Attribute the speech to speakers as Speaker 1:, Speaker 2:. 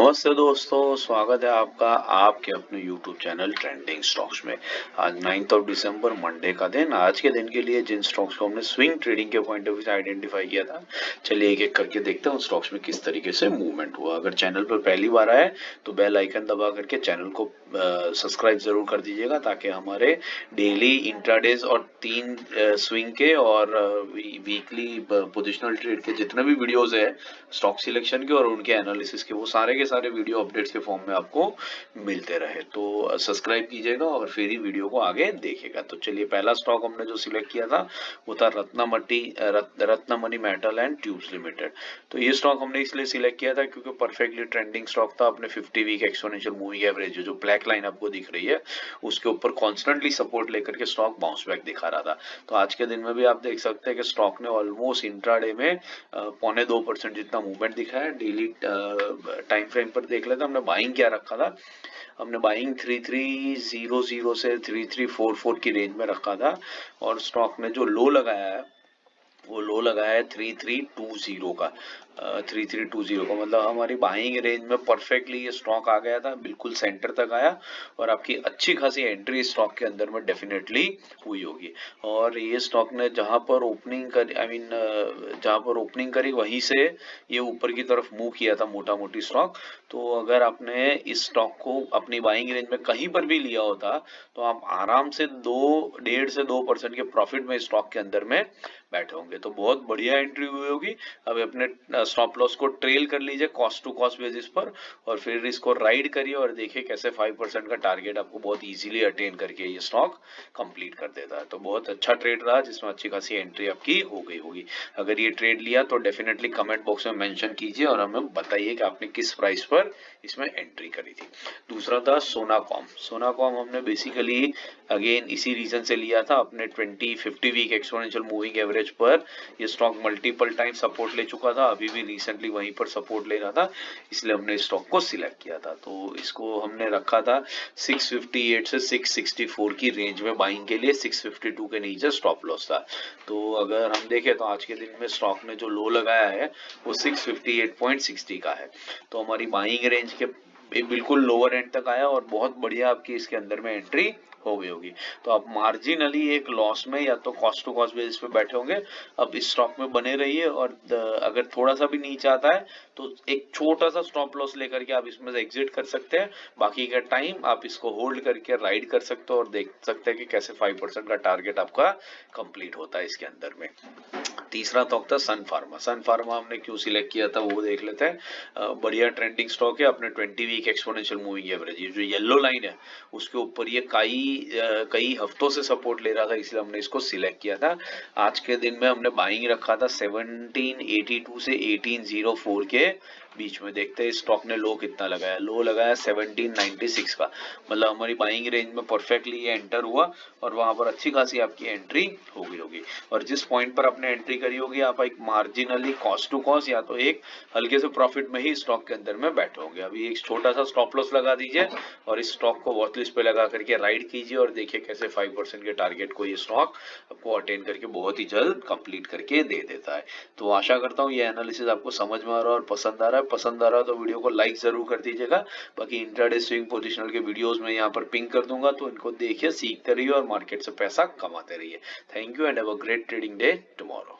Speaker 1: नमस्ते दोस्तों, स्वागत है आपका आपके अपने YouTube चैनल ट्रेंडिंग स्टॉक्स में। आज 9th ऑफ दिसंबर मंडे का दिन। आज के दिन के लिए जिन स्टॉक्स को हमने स्विंग ट्रेडिंग के पॉइंट ऑफ व्यू से आइडेंटिफाई किया था, चलिए एक एक करके देखते हैं उन स्टॉक्स में किस तरीके से मूवमेंट हुआ। अगर चैनल पर पहली बार आए तो बेल आइकन दबा करके चैनल को सब्सक्राइब जरूर कर दीजिएगा, ताकि हमारे डेली इंट्राडेज और 3 स्विंग के और वीकली पोजिशनल ट्रेड के जितने भी वीडियोस है स्टॉक सिलेक्शन के और उनके एनालिसिस के, वो सारे के सारे वीडियो अपडेट्स के फॉर्म में आपको मिलते रहे। तो सब्सक्राइब कीजिएगा और फिर ही वीडियो को आगे देखिएगा। तो चलिए, पहला स्टॉक हमने जो सिलेक्ट किया था वो था Ratnamani metal and tubes limited. तो ये स्टॉक हमने इसलिए सिलेक्ट किया था क्योंकि परफेक्टली ट्रेंडिंग स्टॉक था। अपने 50 वीक एक्सपोनेंशियल मूविंग एवरेज जो ब्लैक लाइन आपको दिख रही है उसके ऊपर कॉन्स्टेंटली सपोर्ट लेकर के स्टॉक बाउंस बैक दिखा रहा था। तो आज के दिन में भी आप देख सकते हैं कि स्टॉक ने ऑलमोस्ट इंट्राडे में 0.25% जितना मूवमेंट दिखा है। डेली टाइम फ्रेम पर देख लेते हैं हमने बाइंग क्या रखा था। हमने बाइंग 3300 से 3344 की रेंज में रखा था और स्टॉक ने जो लो लगाया है वो लो लगाया है 3320 का। 3320 का मतलब हमारी बाइंग रेंज में परफेक्टली ये स्टॉक आ गया था, बिल्कुल सेंटर तक आया और आपकी अच्छी खासी एंट्री स्टॉक के अंदर में डेफिनेटली हुई होगी। और ये स्टॉक ने जहां पर ओपनिंग करी, जहां पर ओपनिंग करी वहीं से ये ऊपर की तरफ मूव किया था मोटा मोटी स्टॉक। तो अगर आपने इस स्टॉक को अपनी बाइंग रेंज में कहीं पर भी लिया होता तो आप आराम से 1.5 से 2% के प्रॉफिट में स्टॉक के अंदर में बैठे होंगे। तो बहुत बढ़िया एंट्री हुई होगी। अब अपने स्टॉप लॉस को ट्रेल कर लीजिए कॉस्ट टू कॉस्ट बेसिस पर और फिर इसको राइड करिए और देखिए कैसे 5% का टारगेट आपको बहुत इजीली अटेन करके ये स्टॉक कंप्लीट कर देता है। तो बहुत अच्छा ट्रेड रहा जिसमें अच्छी खासी एंट्री आपकी हो गई होगी। अगर ये ट्रेड लिया तो डेफिनेटली कमेंट बॉक्स में मेंशन कीजिए और हमें बताइए कि आपने किस प्राइस पर इसमें एंट्री करी थी। दूसरा था सोनाकॉम। सोनाकॉम हमने बेसिकली अगेन इसी रीजन से लिया था। अपने 50 वीक एक्सपोनेंशियल मूविंग एवरेज पर ये स्टॉक मल्टीपल टाइम सपोर्ट ले चुका था, अभी भी रिसेंटली वहीं पर सपोर्ट ले रहा था, इसलिए हमने स्टॉक को सिलेक्ट किया था। तो इसको हमने रखा था 658 से 664 की रेंज में बाइंग के लिए। 652 के नीचे स्टॉप लॉस था। तो अगर हम देखें तो आज के दिन में स्टॉक ने जो लो लगाया है वो 658.60 का है। तो हमारी बाइंग रेंज के बिल्कुल लोअर एंड तक आया और बहुत बढ़िया आपकी इसके अंदर में एंट्री हो गई होगी। तो आप मार्जिनली एक लॉस में या तो कॉस्ट टू कॉस्ट बेसिस पे बैठे होंगे। अब इस स्टॉक में बने रहिए और अगर थोड़ा सा भी नीचे आता है तो एक छोटा सा स्टॉप लॉस लेकर के आप इसमें से एग्जिट कर सकते हैं। बाकी का टाइम आप इसको होल्ड करके राइड कर सकते हो और देख सकते हैं कि कैसे 5% का टारगेट आपका कंप्लीट होता है इसके अंदर में। तीसरा स्टॉक था सन फार्मा। सन फार्मा हमने क्यों सिलेक्ट किया था वो देख लेते हैं। बढ़िया ट्रेंडिंग स्टॉक है। अपने 20 वीक एक्सपोनेंशियल मूविंग एवरेज ये जो येलो लाइन है उसके ऊपर ये कई हफ्तों से सपोर्ट ले रहा था, इसलिए हमने इसको सिलेक्ट किया था। आज के दिन में हमने बाइंग रखा था 1782 से 1804 के बीच में। देखते हैं स्टॉक ने लो कितना लगाया। लो लगाया 1796 का, मतलब हमारी बाइंग रेंज में परफेक्टली ये एंटर हुआ और वहां पर अच्छी खासी आपकी एंट्री हो गई होगी। और जिस पॉइंट पर आपने एंट्री करी होगी आप एक मार्जिनली कॉस्ट टू कॉस्ट या तो एक हल्के से प्रॉफिट में ही स्टॉक के अंदर में बैठे होंगे। अभी एक छोटा सा स्टॉप लॉस लगा दीजिए और इस स्टॉक को वॉच लिस्ट पे लगा करके राइड कीजिए और देखिए कैसे 5% के टारगेट को ये स्टॉक आपको अटेन करके बहुत ही जल्द कंप्लीट करके दे देता है। तो आशा करता हूँ ये एनालिसिस आपको समझ में आ रहा है और पसंद आ रहा है। पसंद आ रहा है तो वीडियो को लाइक जरूर कर दीजिएगा। बाकी इंट्राडे स्विंग पोजिशनल के वीडियोस में यहाँ पर पिंक कर दूंगा, तो इनको देखिए, सीखते रहिए और मार्केट से पैसा कमाते रहिए। Thank you and have a great trading day tomorrow.